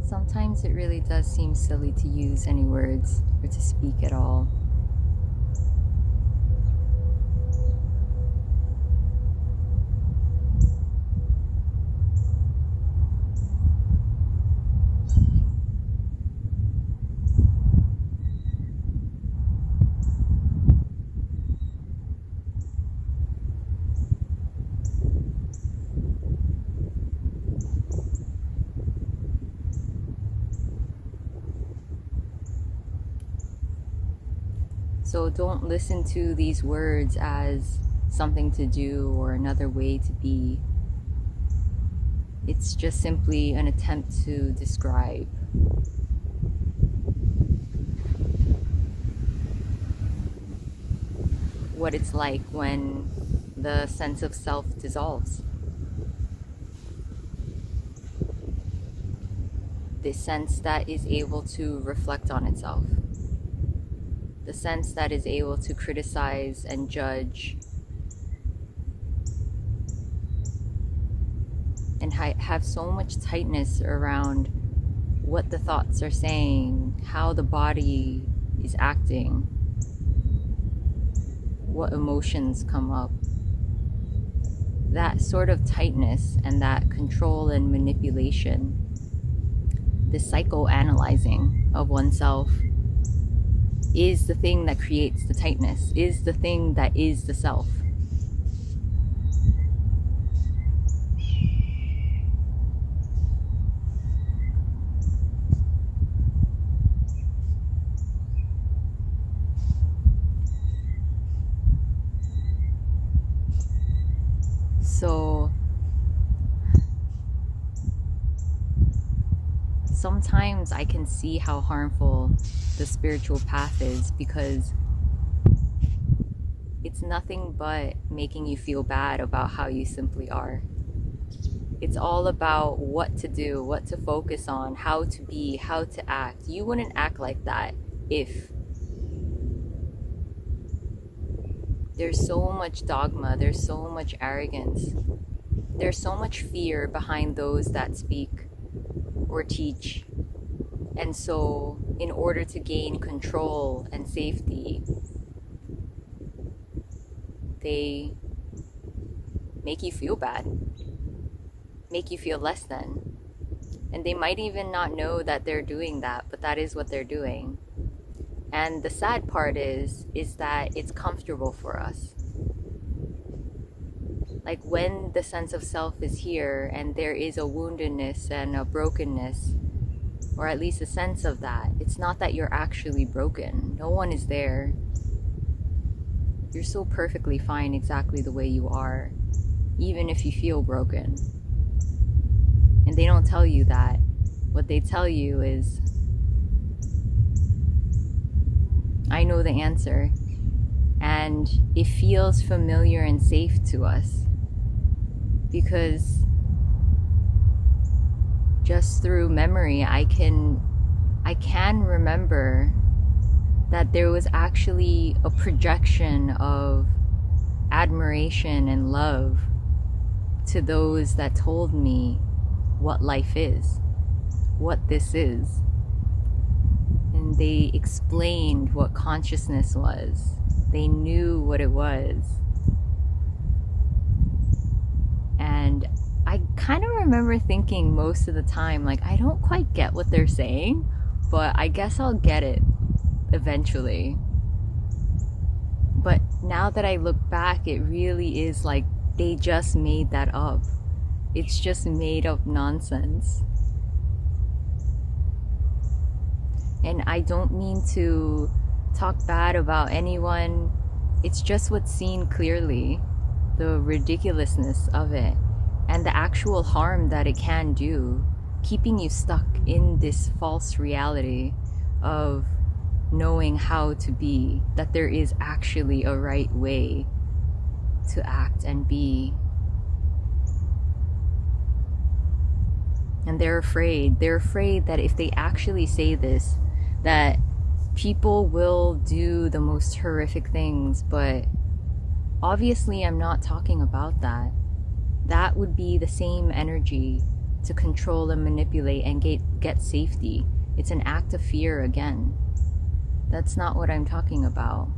Sometimes it really does seem silly to use any words or to speak at all. So don't listen to these words as something to do or another way to be. It's just simply an attempt to describe. What it's like when the sense of self dissolves. The sense that is able to reflect on itself. The sense that is able to criticize and judge and have so much tightness around what the thoughts are saying, how the body is acting, what emotions come up. That sort of tightness and that control and manipulation, the psychoanalyzing of oneself, is the thing that creates the tightness, is the thing that is the self. So sometimes I can see how harmful the spiritual path is, because it's nothing but making you feel bad about how you simply are. It's all about what to do, what to focus on, how to be, how to act. You wouldn't act like that if there's so much dogma, there's so much arrogance, there's so much fear behind those that speak or teach. And so, in order to gain control and safety, they make you feel bad, make you feel less than. And they might even not know that they're doing that, but that is what they're doing. And the sad part is that it's comfortable for us. Like when the sense of self is here and there is a woundedness and a brokenness, or at least a sense of that, it's not that you're actually broken. No one is there. You're so perfectly fine exactly the way you are, even if you feel broken. And they don't tell you that. What they tell you is, I know the answer, and it feels familiar and safe to us because just through memory I can remember that there was actually a projection of admiration and love to those that told me what life is, what this is. And they explained what consciousness was. They knew what it was. And I kind of remember thinking most of the time, like, I don't quite get what they're saying, but I guess I'll get it eventually. But now that I look back, it really is like they just made that up. It's just made up nonsense. And I don't mean to talk bad about anyone. It's just what's seen clearly, the ridiculousness of it and the actual harm that it can do, keeping you stuck in this false reality of knowing how to be, that there is actually a right way to act and be. And they're afraid that if they actually say this, that people will do the most horrific things. But obviously I'm not talking about that. That would be the same energy to control and manipulate and get safety. It's an act of fear again. That's not what I'm talking about.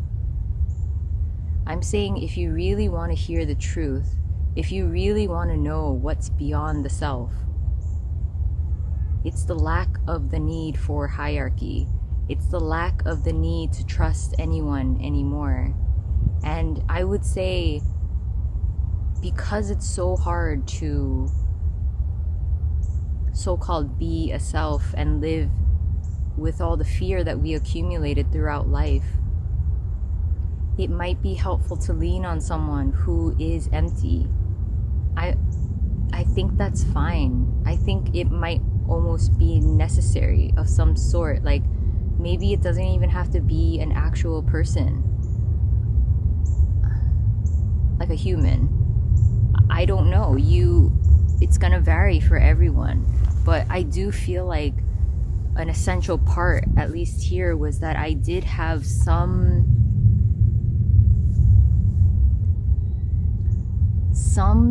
I'm saying if you really want to hear the truth, if you really want to know what's beyond the self, it's the lack of the need for hierarchy. It's the lack of the need to trust anyone anymore. And I would say, because it's so hard to so-called be a self and live with all the fear that we accumulated throughout life, it might be helpful to lean on someone who is empty. I think that's fine. I think it might almost be necessary of some sort. Like, maybe it doesn't even have to be an actual person, like a human. I don't know. It's gonna vary for everyone. But I do feel like an essential part, at least here, was that I did have some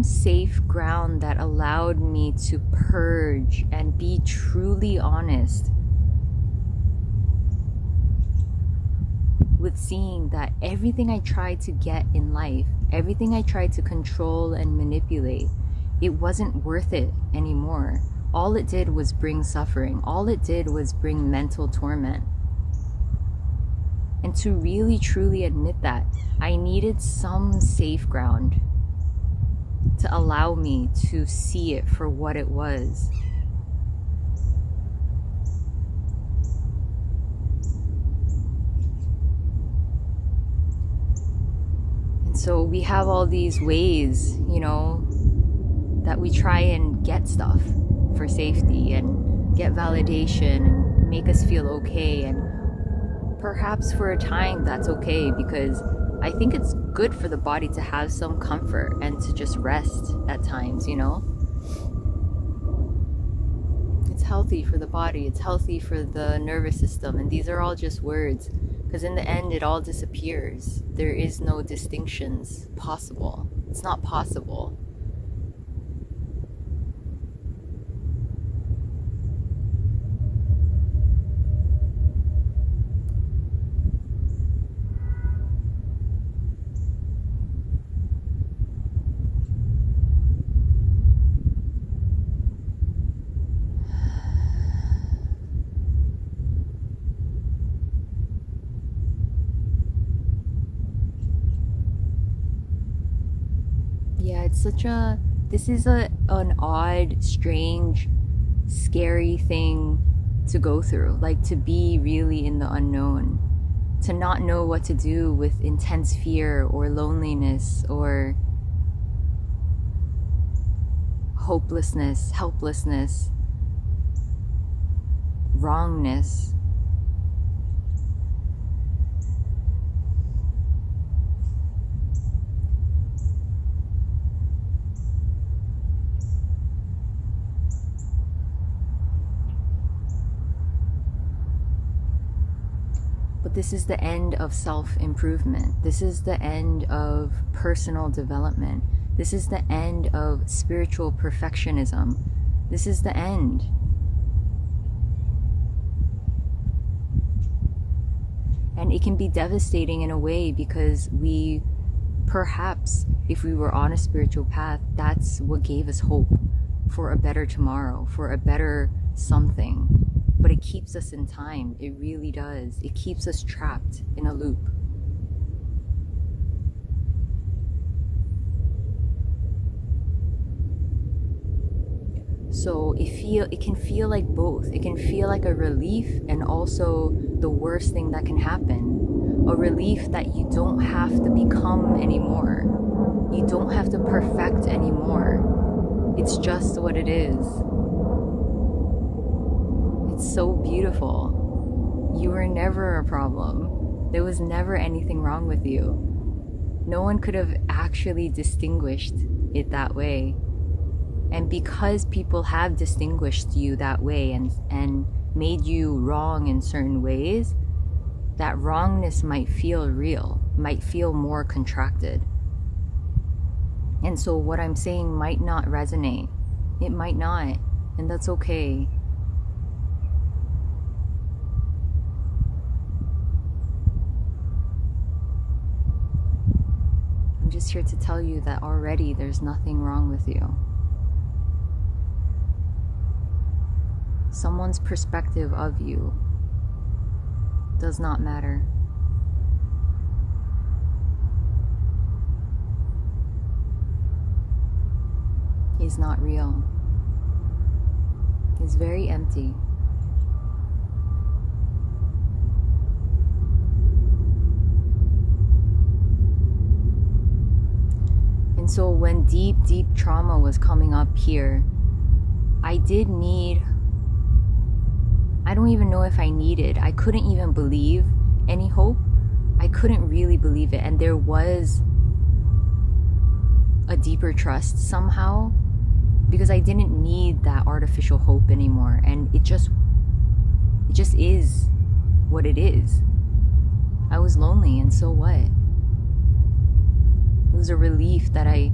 safe ground that allowed me to purge and be truly honest with seeing that everything I tried to get in life, everything I tried to control and manipulate, it wasn't worth it anymore. All it did was bring suffering. All it did was bring mental torment. And to really truly admit that, I needed some safe ground to allow me to see it for what it was. And so we have all these ways, that we try and get stuff for safety and get validation and make us feel okay. And perhaps for a time that's okay, because I think it's good for the body to have some comfort and to just rest at times, It's healthy for the body, it's healthy for the nervous system, and these are all just words, because in the end it all disappears. There is no distinctions possible. It's not possible. Yeah, this is an odd, strange, scary thing to go through. Like, to be really in the unknown, to not know what to do with intense fear or loneliness or hopelessness, helplessness, wrongness. But this is the end of self-improvement. This is the end of personal development. This is the end of spiritual perfectionism. This is the end. And it can be devastating in a way, because we, perhaps, if we were on a spiritual path, that's what gave us hope for a better tomorrow, for a better something. But it keeps us in time. It really does. It keeps us trapped in a loop. So it can feel like both. It can feel like a relief and also the worst thing that can happen. A relief that you don't have to become anymore. You don't have to perfect anymore. It's just what it is. It's so beautiful. You were never a problem. There was never anything wrong with you. No one could have actually distinguished it that way. And because people have distinguished you that way and made you wrong in certain ways, that wrongness might feel real, might feel more contracted. And so what I'm saying might not resonate. It might not. And that's okay. I'm just here to tell you that already there's nothing wrong with you. Someone's perspective of you does not matter. He's not real. He's very empty. And so when deep trauma was coming up here, I don't even know if I couldn't even believe any hope. I couldn't really believe it. And there was a deeper trust somehow, because I didn't need that artificial hope anymore. And it just is what it is. I was lonely, and so what? It was a relief that I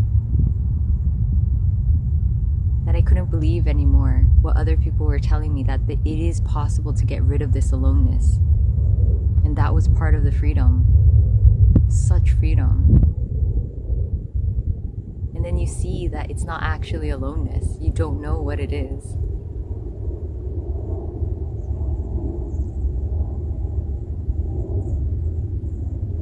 couldn't believe anymore what other people were telling me, that it is possible to get rid of this aloneness. And that was part of the freedom. Such freedom. And then you see that it's not actually aloneness. You don't know what it is.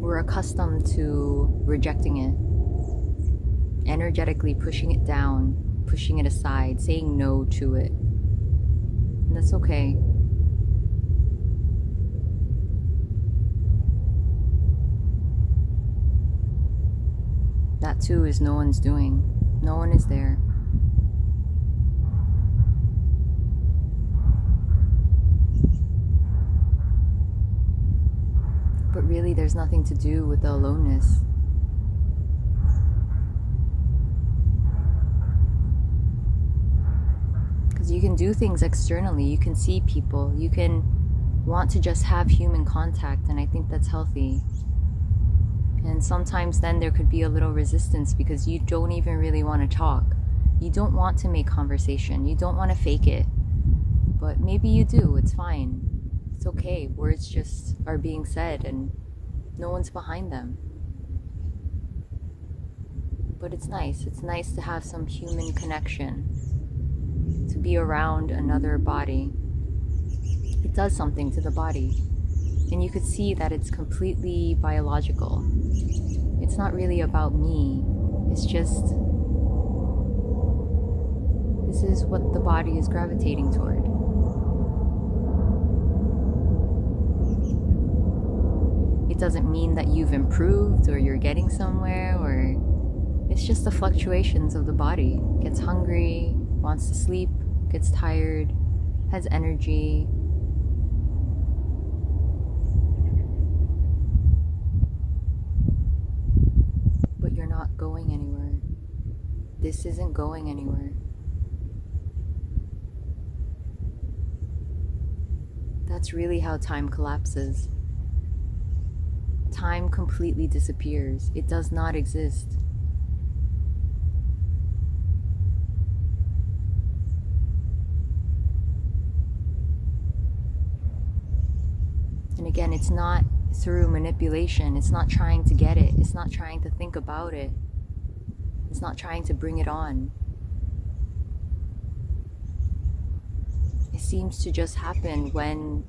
We're accustomed to rejecting it, energetically pushing it down, pushing it aside, saying no to it. And that's okay. That too is no one's doing. No one is there. But really, there's nothing to do with the aloneness. Because you can do things externally. You can see people. You can want to just have human contact, and I think that's healthy. And sometimes then there could be a little resistance because you don't even really want to talk. You don't want to make conversation. You don't want to fake it. But maybe you do. It's fine. It's okay. Words just are being said and no one's behind them. But it's nice. It's nice to have some human connection. To be around another body. It does something to the body. And you could see that it's completely biological. It's not really about me. It's just, this is what the body is gravitating toward. It doesn't mean that you've improved or you're getting somewhere, or it's just the fluctuations of the body. It gets hungry, wants to sleep, gets tired, has energy. Going anywhere. This isn't going anywhere. That's really how time collapses. Time completely disappears. It does not exist. And again, it's not through manipulation. It's not trying to get it. It's not trying to think about it. It's not trying to bring it on. It seems to just happen when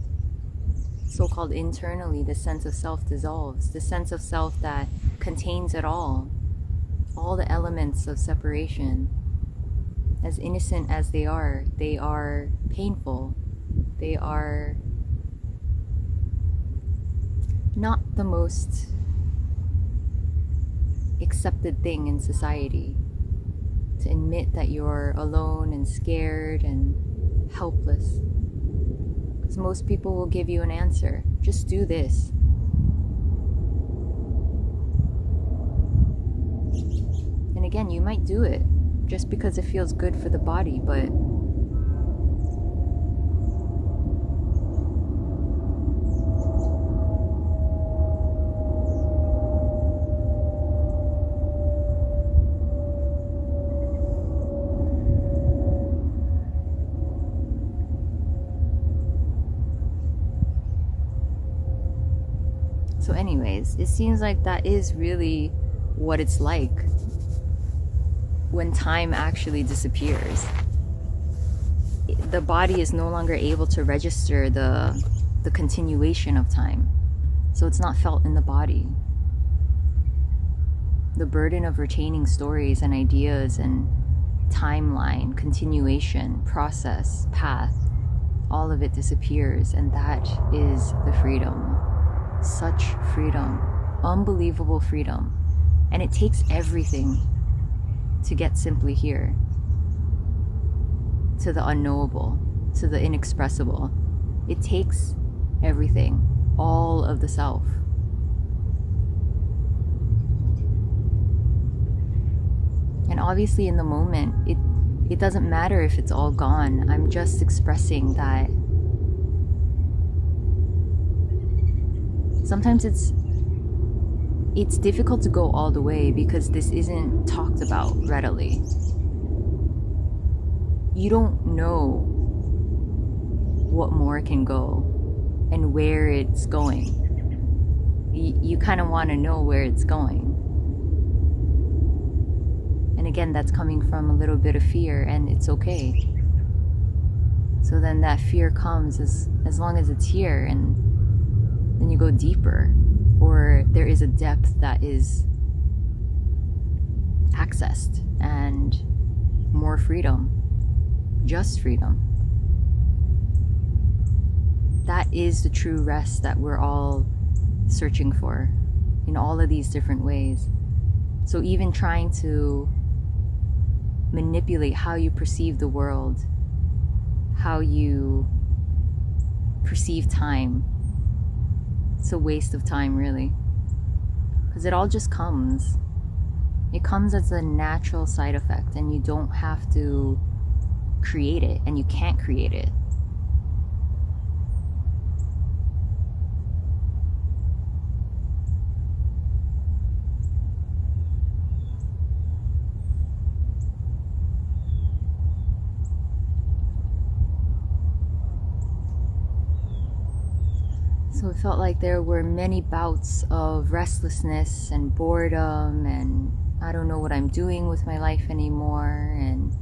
so-called internally the sense of self dissolves, the sense of self that contains it all the elements of separation. As innocent as they are painful. They are not the most accepted thing in society, to admit that you're alone and scared and helpless. Because most people will give you an answer. Just do this. And again, you might do it just because it feels good for the body, but So anyways, it seems like that is really what it's like when time actually disappears. The body is no longer able to register the continuation of time. So it's not felt in the body. The burden of retaining stories and ideas and timeline, continuation, process, path, all of it disappears, and that is the freedom. Such freedom, unbelievable freedom. And it takes everything to get simply here, to the unknowable, to the inexpressible. It takes everything, all of the self. And obviously in the moment, it doesn't matter if it's all gone. I'm just expressing that sometimes it's difficult to go all the way because this isn't talked about readily. You don't know what more can go and where it's going. You kind of want to know where it's going. And again, that's coming from a little bit of fear, and it's okay. So then that fear comes as long as it's here, and then you go deeper, or there is a depth that is accessed and more freedom, just freedom. That is the true rest that we're all searching for in all of these different ways. So even trying to manipulate how you perceive the world, how you perceive time, it's a waste of time, really, because it all just comes. It comes as a natural side effect, and you don't have to create it, and you can't create it. So it felt like there were many bouts of restlessness and boredom, and I don't know what I'm doing with my life anymore, and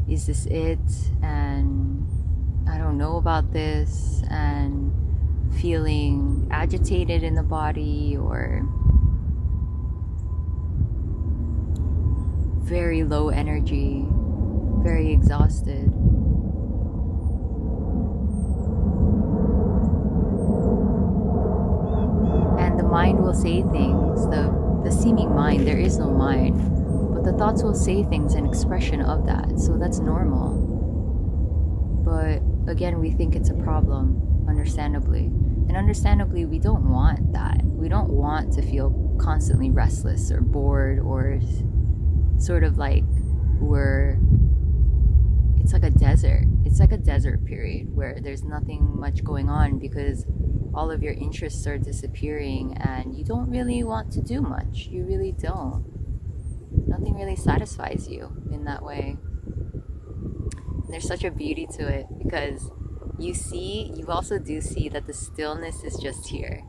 is this it, and I don't know about this, and feeling agitated in the body or very low energy, very exhausted. And the mind will say things, the seeming mind, there is no mind, but the thoughts will say things, an expression of that. So that's normal. But again, we think it's a problem, understandably. And understandably, we don't want that. We don't want to feel constantly restless or bored or sort of like it's like a desert. It's like a desert period where there's nothing much going on because all of your interests are disappearing and you don't really want to do much. You really don't. Nothing really satisfies you in that way. And there's such a beauty to it because you also do see that the stillness is just here.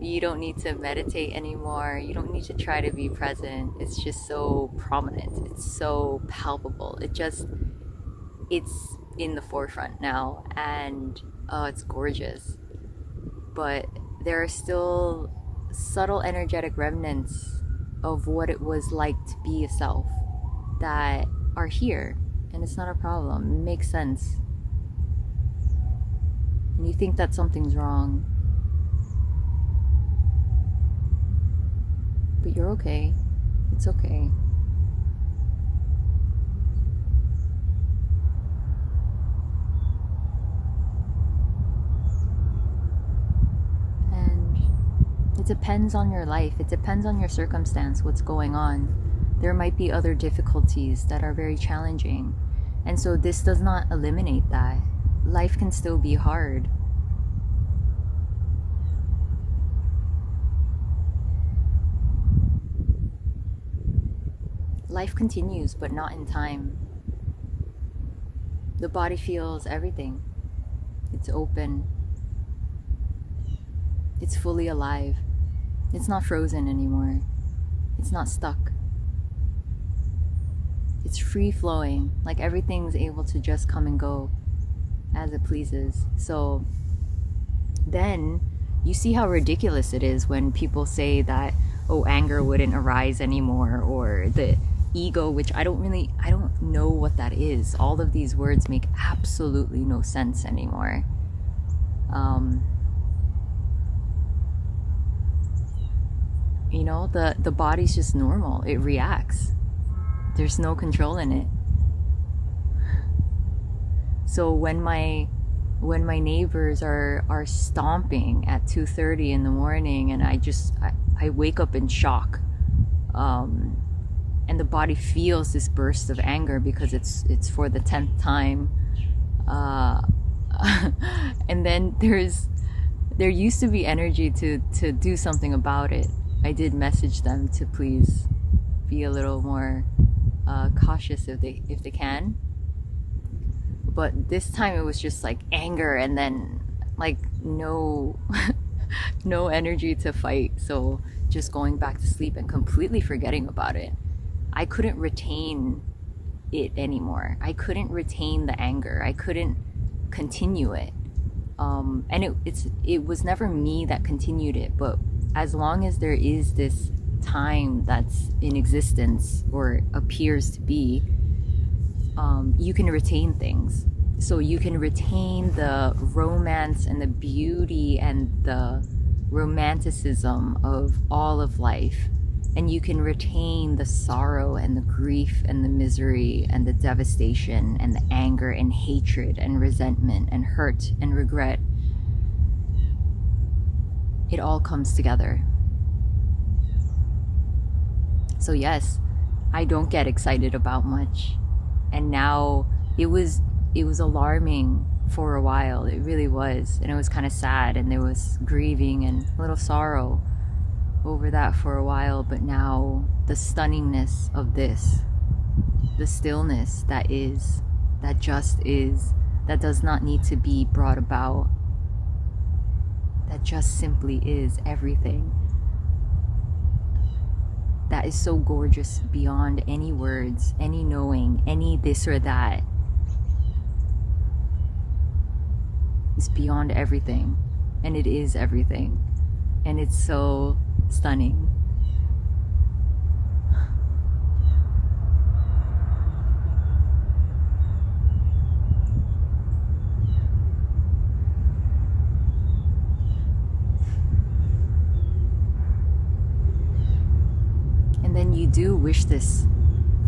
You don't need to meditate anymore. You don't need to try to be present. It's just so prominent. It's so palpable. It's in the forefront now, and it's gorgeous. But there are still subtle energetic remnants of what it was like to be a self that are here, and it's not a problem. It makes sense. And you think that something's wrong, but you're okay. It's okay. And it depends on your life. It depends on your circumstance, what's going on. There might be other difficulties that are very challenging. And so this does not eliminate that. Life can still be hard. Life continues, but not in time. The body feels everything. It's open. It's fully alive. It's not frozen anymore. It's not stuck. It's free flowing. Like everything's able to just come and go as it pleases. So then you see how ridiculous it is when people say that, oh, anger wouldn't arise anymore, or the ego, which I don't know what that is. All of these words make absolutely no sense anymore. You know, the body's just normal. It reacts. There's no control in it. So when my neighbors are stomping at 2:30 in the morning, and I wake up in shock, and the body feels this burst of anger because it's for the 10th time, and then there used to be energy to do something about it. I did message them to please be a little more cautious if they can. But this time it was just like anger, and then like no no energy to fight. So just going back to sleep and completely forgetting about it. I couldn't retain it anymore. I couldn't retain the anger. I couldn't continue it. And it was never me that continued it, but as long as there is this time that's in existence or appears to be, you can retain things. So you can retain the romance and the beauty and the romanticism of all of life. And you can retain the sorrow and the grief and the misery and the devastation and the anger and hatred and resentment and hurt and regret. It all comes together. So yes, I don't get excited about much. And now it was alarming for a while. It really was. And it was kind of sad, and there was grieving and a little sorrow over that for a while. But now the stunningness of this, the stillness that just is, that does not need to be brought about, that just simply is everything, that is so gorgeous beyond any words, any knowing, any this or that. It's beyond everything, and it is everything, and it's so stunning. And then you do wish this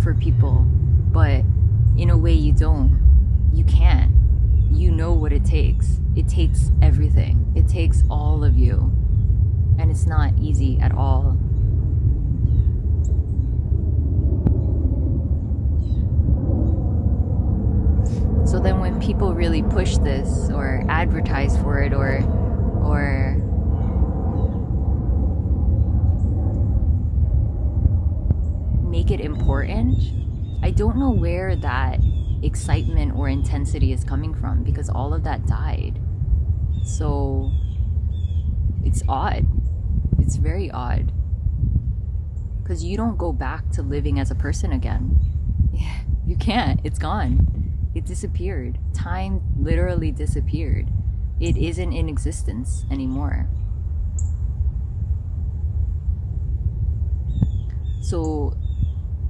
for people, but in a way you don't. You can't. You know what it takes. It takes everything. It takes all of you. And it's not easy at all. So then when people really push this or advertise for it or make it important, I don't know where that excitement or intensity is coming from, because all of that died. So it's odd. It's very odd, because you don't go back to living as a person again. You can't. It's gone. It disappeared. Time literally disappeared. It isn't in existence anymore. So,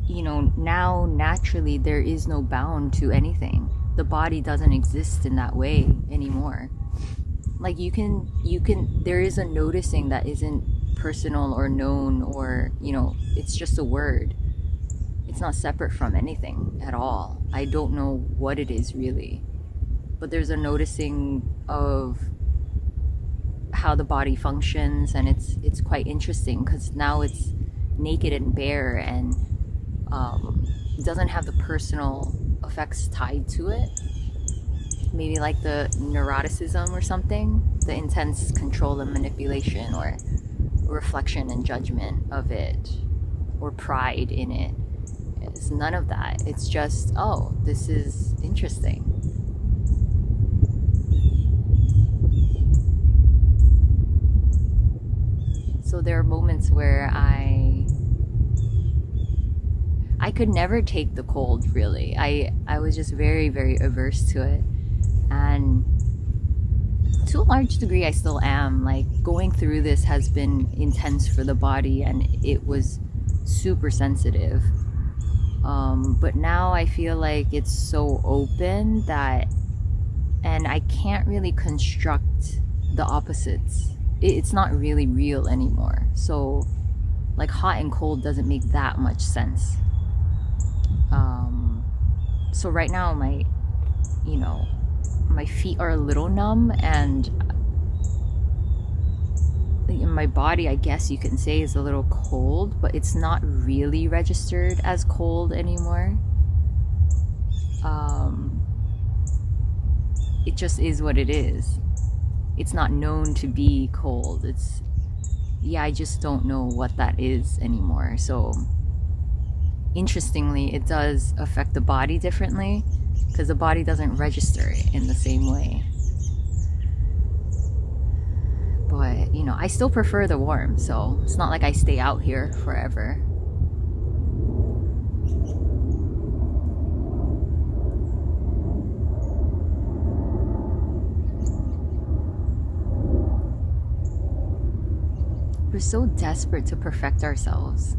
you know, now naturally there is no bound to anything. The body doesn't exist in that way anymore. Like you can, there is a noticing that isn't personal or known, or, you know, it's just a word. It's not separate from anything at all. I don't know what it is really, but there's a noticing of how the body functions, and it's quite interesting because now it's naked and bare, and it doesn't have the personal effects tied to it. Maybe like the neuroticism or something, the intense control and manipulation, or reflection and judgment of it, or pride in it. It's none of that. It's just, oh, this is interesting. So there are moments where I could never take the cold, really. I was just very, very averse to it. And to a large degree, I still am. Like, going through this has been intense for the body, and it was super sensitive. But now I feel like it's so open that, and I can't really construct the opposites. It's not really real anymore. So, like, hot and cold doesn't make that much sense. So right now, my feet are a little numb, and my body, I guess you can say, is a little cold, but it's not really registered as cold anymore. It just is what it is. It's not known to be cold. I just don't know what that is anymore. So interestingly, it does affect the body differently, because the body doesn't register it in the same way. But, I still prefer the warm, so it's not like I stay out here forever. We're so desperate to perfect ourselves.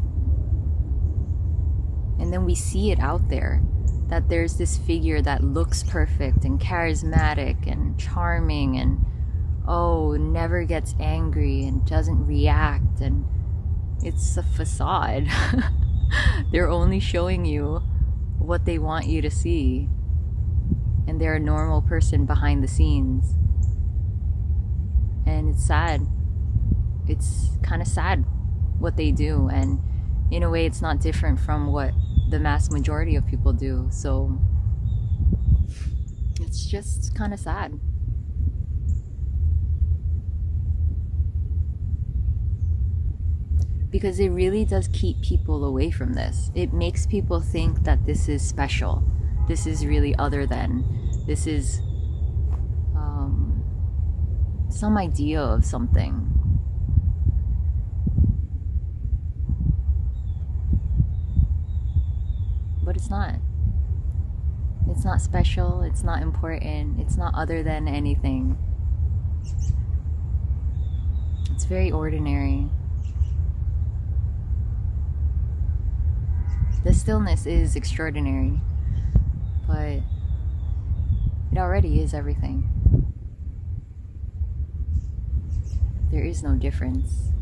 And then we see it out there, that there's this figure that looks perfect and charismatic and charming and never gets angry and doesn't react, and it's a facade. They're only showing you what they want you to see, and they're a normal person behind the scenes. And it's sad. It's kind of sad what they do, and in a way it's not different from what the mass majority of people do. So it's just kind of sad. Because it really does keep people away from this. It makes people think that this is special. This is really other than. This is some idea of something. But it's not. It's not special. It's not important. It's not other than anything. It's very ordinary. The stillness is extraordinary, but it already is everything. There is no difference.